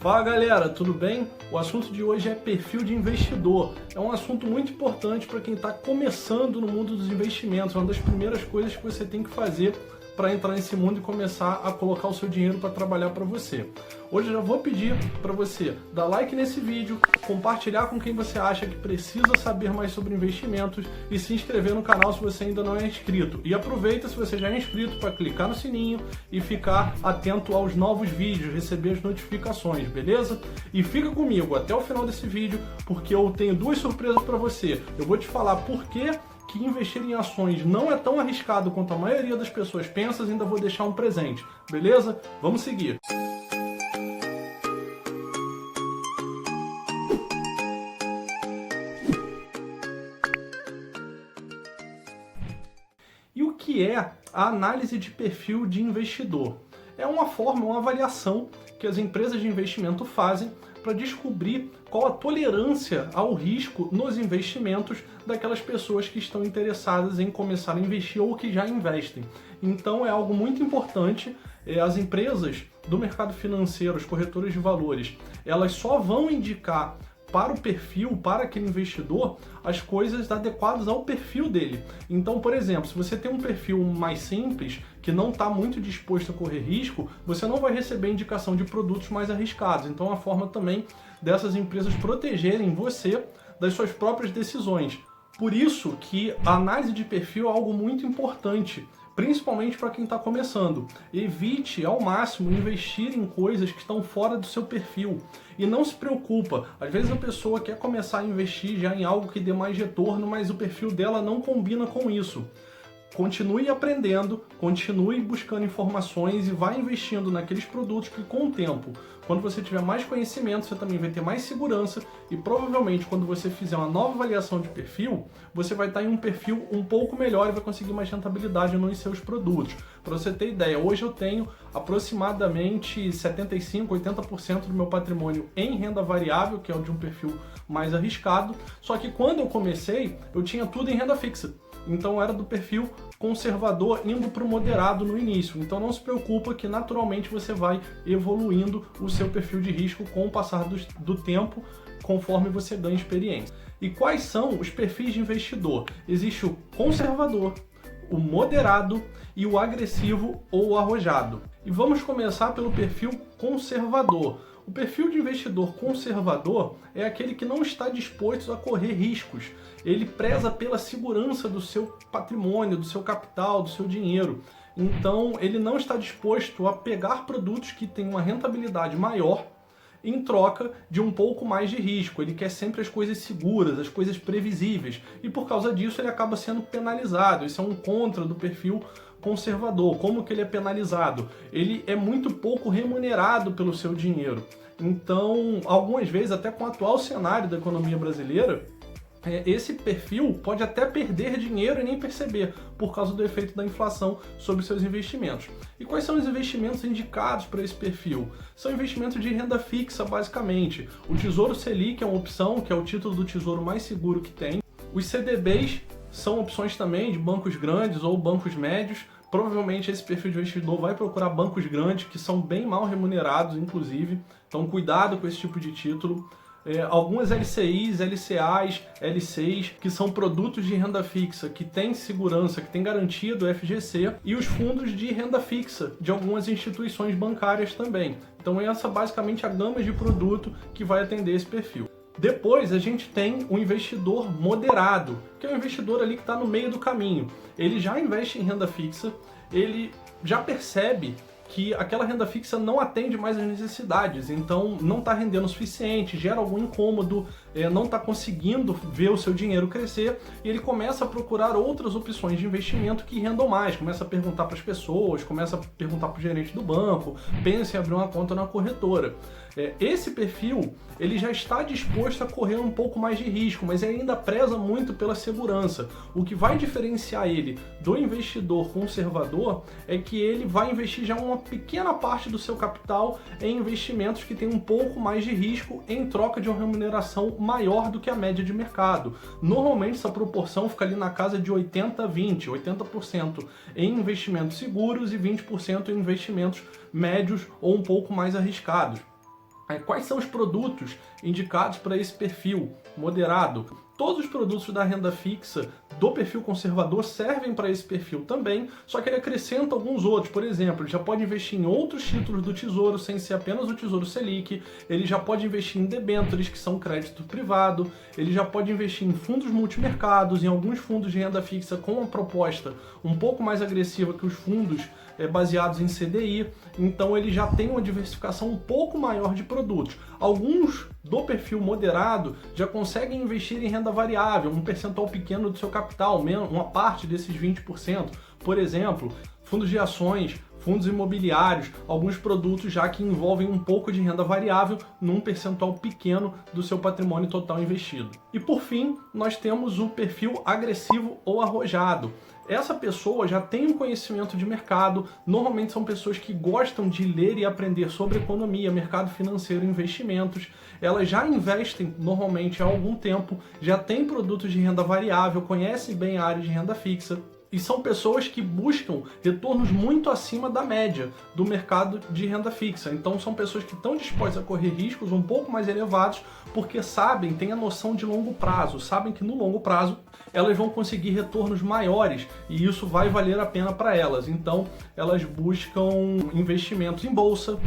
Fala galera, tudo bem? O assunto de hoje é perfil de investidor. É um assunto muito importante para quem está começando no mundo dos investimentos. É uma das primeiras coisas que você tem que fazer para entrar nesse mundo e começar a colocar o seu dinheiro para trabalhar para você. Hoje eu já vou pedir para você dar like nesse vídeo, compartilhar com quem você acha que precisa saber mais sobre investimentos e se inscrever no canal se você ainda não é inscrito. E aproveita, se você já é inscrito, para clicar no sininho e ficar atento aos novos vídeos, receber as notificações, beleza? E fica comigo até o final desse vídeo, porque eu tenho duas surpresas para você. Eu vou te falar por que investir em ações não é tão arriscado quanto a maioria das pessoas pensa, e ainda vou deixar um presente, beleza? Vamos seguir! E o que é a análise de perfil de investidor? É uma forma, uma avaliação que as empresas de investimento fazem para descobrir qual a tolerância ao risco nos investimentos daquelas pessoas que estão interessadas em começar a investir ou que já investem. Então é algo muito importante. As empresas do mercado financeiro, os corretores de valores, elas só vão indicar para o perfil, para aquele investidor, as coisas adequadas ao perfil dele. Então, por exemplo, se você tem um perfil mais simples, que não está muito disposto a correr risco, você não vai receber indicação de produtos mais arriscados. Então, é uma forma também dessas empresas protegerem você das suas próprias decisões. Por isso que a análise de perfil é algo muito importante, principalmente para quem está começando. Evite ao máximo investir em coisas que estão fora do seu perfil. E não se preocupa, às vezes a pessoa quer começar a investir já em algo que dê mais retorno, mas o perfil dela não combina com isso. Continue aprendendo, continue buscando informações e vá investindo naqueles produtos que, com o tempo, quando você tiver mais conhecimento, você também vai ter mais segurança e provavelmente quando você fizer uma nova avaliação de perfil, você vai estar em um perfil um pouco melhor e vai conseguir mais rentabilidade nos seus produtos. Para você ter ideia, hoje eu tenho aproximadamente 75%, 80% do meu patrimônio em renda variável, que é o de um perfil mais arriscado, só que quando eu comecei, eu tinha tudo em renda fixa. Então era do perfil conservador indo para o moderado no início. Então não se preocupa que naturalmente você vai evoluindo o seu perfil de risco com o passar do tempo, conforme você ganha experiência. E quais são os perfis de investidor? Existe o conservador, o moderado e o agressivo ou arrojado. E vamos começar pelo perfil conservador. O perfil de investidor conservador é aquele que não está disposto a correr riscos. Ele preza pela segurança do seu patrimônio, do seu capital, do seu dinheiro. Então, ele não está disposto a pegar produtos que têm uma rentabilidade maior em troca de um pouco mais de risco. Ele quer sempre as coisas seguras, as coisas previsíveis. E por causa disso, ele acaba sendo penalizado. Isso é um contra do perfil conservador. Como que ele é penalizado? Ele é muito pouco remunerado pelo seu dinheiro. Então, algumas vezes, até com o atual cenário da economia brasileira, esse perfil pode até perder dinheiro e nem perceber, por causa do efeito da inflação sobre seus investimentos. E quais são os investimentos indicados para esse perfil? São investimentos de renda fixa, basicamente. O Tesouro Selic é uma opção, que é o título do tesouro mais seguro que tem. Os CDBs são opções também de bancos grandes ou bancos médios. Provavelmente esse perfil de investidor vai procurar bancos grandes, que são bem mal remunerados, inclusive. Então cuidado com esse tipo de título. Algumas LCIs, LCAs, L6, que são produtos de renda fixa, que têm segurança, que têm garantia do FGC, e os fundos de renda fixa de algumas instituições bancárias também. Então essa basicamente é a gama de produto que vai atender esse perfil. Depois a gente tem o investidor moderado, que é o investidor ali que está no meio do caminho. Ele já investe em renda fixa, ele já percebe que aquela renda fixa não atende mais às necessidades, então não está rendendo o suficiente, gera algum incômodo, não está conseguindo ver o seu dinheiro crescer, e ele começa a procurar outras opções de investimento que rendam mais, começa a perguntar para as pessoas, começa a perguntar para o gerente do banco, pensa em abrir uma conta na corretora. Esse perfil, ele já está disposto a correr um pouco mais de risco, mas ele ainda preza muito pela segurança. O que vai diferenciar ele do investidor conservador é que ele vai investir já uma pequena parte do seu capital em investimentos que têm um pouco mais de risco em troca de uma remuneração maior do que a média de mercado. Normalmente essa proporção fica ali na casa de 80-20, 80% em investimentos seguros e 20% em investimentos médios ou um pouco mais arriscados. Quais são os produtos indicados para esse perfil moderado? Todos os produtos da renda fixa do perfil conservador servem para esse perfil também, só que ele acrescenta alguns outros. Por exemplo, ele já pode investir em outros títulos do Tesouro, sem ser apenas o Tesouro Selic, ele já pode investir em debêntures, que são crédito privado, ele já pode investir em fundos multimercados, em alguns fundos de renda fixa com uma proposta um pouco mais agressiva que os fundos baseados em CDI, então ele já tem uma diversificação um pouco maior de produtos. Alguns do perfil moderado já conseguem investir em renda variável, um percentual pequeno do seu capital, uma parte desses 20%, por exemplo, fundos de ações, fundos imobiliários, alguns produtos já que envolvem um pouco de renda variável num percentual pequeno do seu patrimônio total investido. E por fim, nós temos o perfil agressivo ou arrojado. Essa pessoa já tem um conhecimento de mercado, normalmente são pessoas que gostam de ler e aprender sobre economia, mercado financeiro e investimentos. Elas já investem normalmente há algum tempo, já têm produtos de renda variável, conhecem bem a área de renda fixa. E são pessoas que buscam retornos muito acima da média do mercado de renda fixa. Então são pessoas que estão dispostas a correr riscos um pouco mais elevados porque sabem, têm a noção de longo prazo, sabem que no longo prazo elas vão conseguir retornos maiores e isso vai valer a pena para elas. Então elas buscam investimentos em bolsa,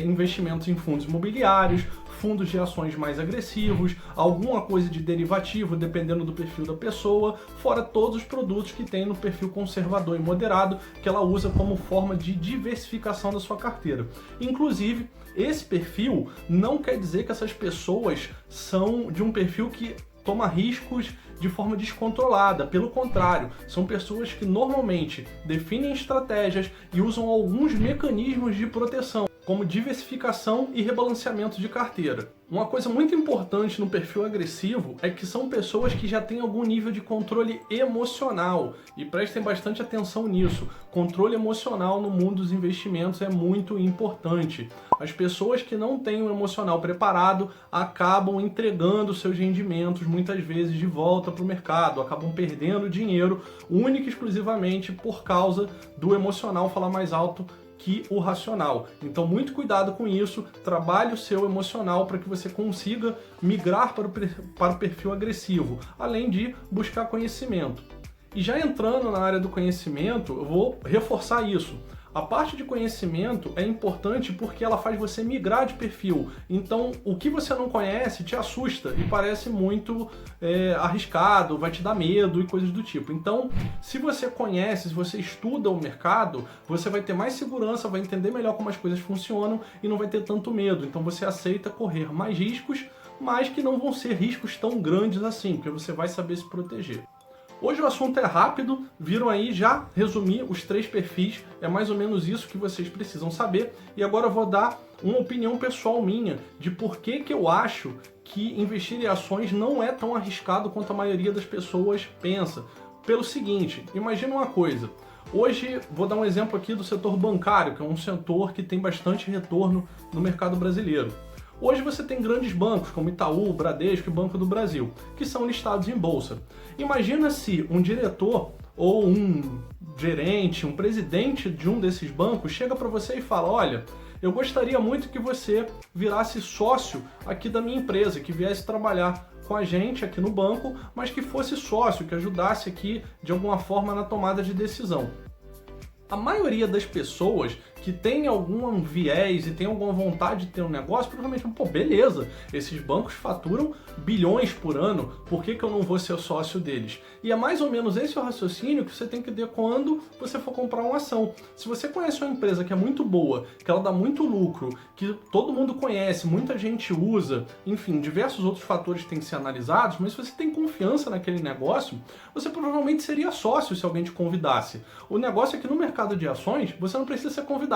investimentos em fundos imobiliários, fundos de ações mais agressivos, alguma coisa de derivativo, dependendo do perfil da pessoa, fora todos os produtos que tem no perfil conservador e moderado, que ela usa como forma de diversificação da sua carteira. Inclusive, esse perfil não quer dizer que essas pessoas são de um perfil que toma riscos de forma descontrolada. Pelo contrário, são pessoas que normalmente definem estratégias e usam alguns mecanismos de proteção, como diversificação e rebalanceamento de carteira. Uma coisa muito importante no perfil agressivo é que são pessoas que já têm algum nível de controle emocional, e prestem bastante atenção nisso. Controle emocional no mundo dos investimentos é muito importante. As pessoas que não têm o emocional preparado acabam entregando seus rendimentos muitas vezes de volta para o mercado, acabam perdendo dinheiro única e exclusivamente por causa do emocional falar mais alto que o racional. Então muito cuidado com isso, trabalhe o seu emocional para que você consiga migrar para o perfil agressivo, além de buscar conhecimento. E já entrando na área do conhecimento, eu vou reforçar isso. A parte de conhecimento é importante porque ela faz você migrar de perfil. Então, o que você não conhece te assusta e parece muito arriscado, vai te dar medo e coisas do tipo. Então, se você conhece, se você estuda o mercado, você vai ter mais segurança, vai entender melhor como as coisas funcionam e não vai ter tanto medo. Então, você aceita correr mais riscos, mas que não vão ser riscos tão grandes assim, porque você vai saber se proteger. Hoje o assunto é rápido, viram aí, já resumi os 3 perfis, é mais ou menos isso que vocês precisam saber. E agora eu vou dar uma opinião pessoal minha de por que eu acho que investir em ações não é tão arriscado quanto a maioria das pessoas pensa. Pelo seguinte, imagina uma coisa. Hoje, vou dar um exemplo aqui do setor bancário, que é um setor que tem bastante retorno no mercado brasileiro. Hoje você tem grandes bancos como Itaú, Bradesco e Banco do Brasil, que são listados em bolsa. Imagina se um diretor ou um gerente, um presidente de um desses bancos chega para você e fala: olha, eu gostaria muito que você virasse sócio aqui da minha empresa, que viesse trabalhar com a gente aqui no banco, mas que fosse sócio, que ajudasse aqui de alguma forma na tomada de decisão. A maioria das pessoas que tem algum viés e tem alguma vontade de ter um negócio, provavelmente, pô, beleza, esses bancos faturam bilhões por ano, por que eu não vou ser sócio deles? E é mais ou menos esse o raciocínio que você tem que ter quando você for comprar uma ação. Se você conhece uma empresa que é muito boa, que ela dá muito lucro, que todo mundo conhece, muita gente usa, enfim, diversos outros fatores têm que ser analisados, mas se você tem confiança naquele negócio, você provavelmente seria sócio se alguém te convidasse. O negócio é que no mercado de ações, você não precisa ser convidado.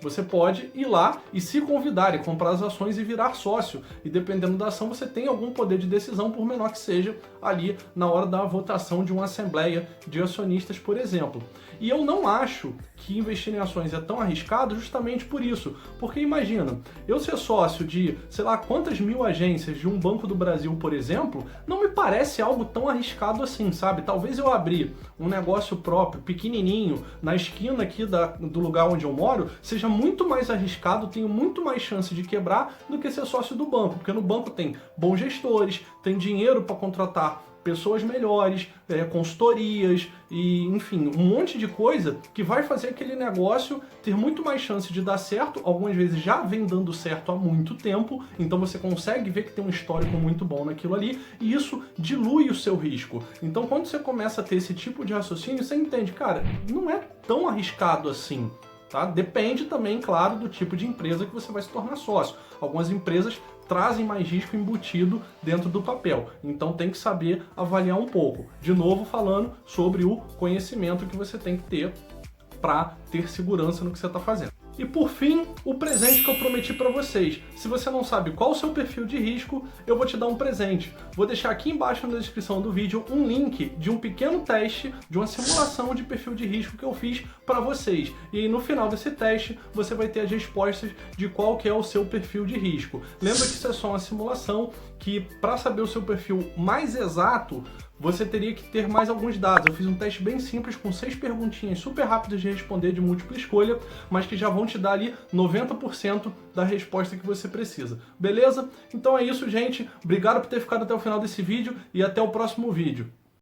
Você pode ir lá e se convidar e comprar as ações e virar sócio. E dependendo da ação, você tem algum poder de decisão, por menor que seja, ali na hora da votação de uma assembleia de acionistas, por exemplo. E eu não acho que investir em ações é tão arriscado justamente por isso. Porque imagina, eu ser sócio de, sei lá, quantas mil agências de um Banco do Brasil, por exemplo, não me parece algo tão arriscado assim, sabe? Talvez eu abrir um negócio próprio, pequenininho, na esquina aqui do lugar onde eu moro, moro seja muito mais arriscado, tenho muito mais chance de quebrar do que ser sócio do banco, porque no banco tem bons gestores, tem dinheiro para contratar pessoas melhores, consultorias e, enfim, um monte de coisa que vai fazer aquele negócio ter muito mais chance de dar certo. Algumas vezes já vem dando certo há muito tempo, então você consegue ver que tem um histórico muito bom naquilo ali e isso dilui o seu risco. Então, quando você começa a ter esse tipo de raciocínio, você entende, cara, não é tão arriscado assim. Tá? Depende também, claro, do tipo de empresa que você vai se tornar sócio. Algumas empresas trazem mais risco embutido dentro do papel, então tem que saber avaliar um pouco. De novo, falando sobre o conhecimento que você tem que ter para ter segurança no que você está fazendo. E por fim, o presente que eu prometi para vocês. Se você não sabe qual o seu perfil de risco, eu vou te dar um presente. Vou deixar aqui embaixo na descrição do vídeo um link de um pequeno teste, de uma simulação de perfil de risco que eu fiz para vocês. E aí, no final desse teste, você vai ter as respostas de qual que é o seu perfil de risco. Lembra que isso é só uma simulação, que para saber o seu perfil mais exato, você teria que ter mais alguns dados. Eu fiz um teste bem simples com 6 perguntinhas super rápidas de responder de múltipla escolha, mas que já vão te dar ali 90% da resposta que você precisa. Beleza? Então é isso, gente. Obrigado por ter ficado até o final desse vídeo e até o próximo vídeo.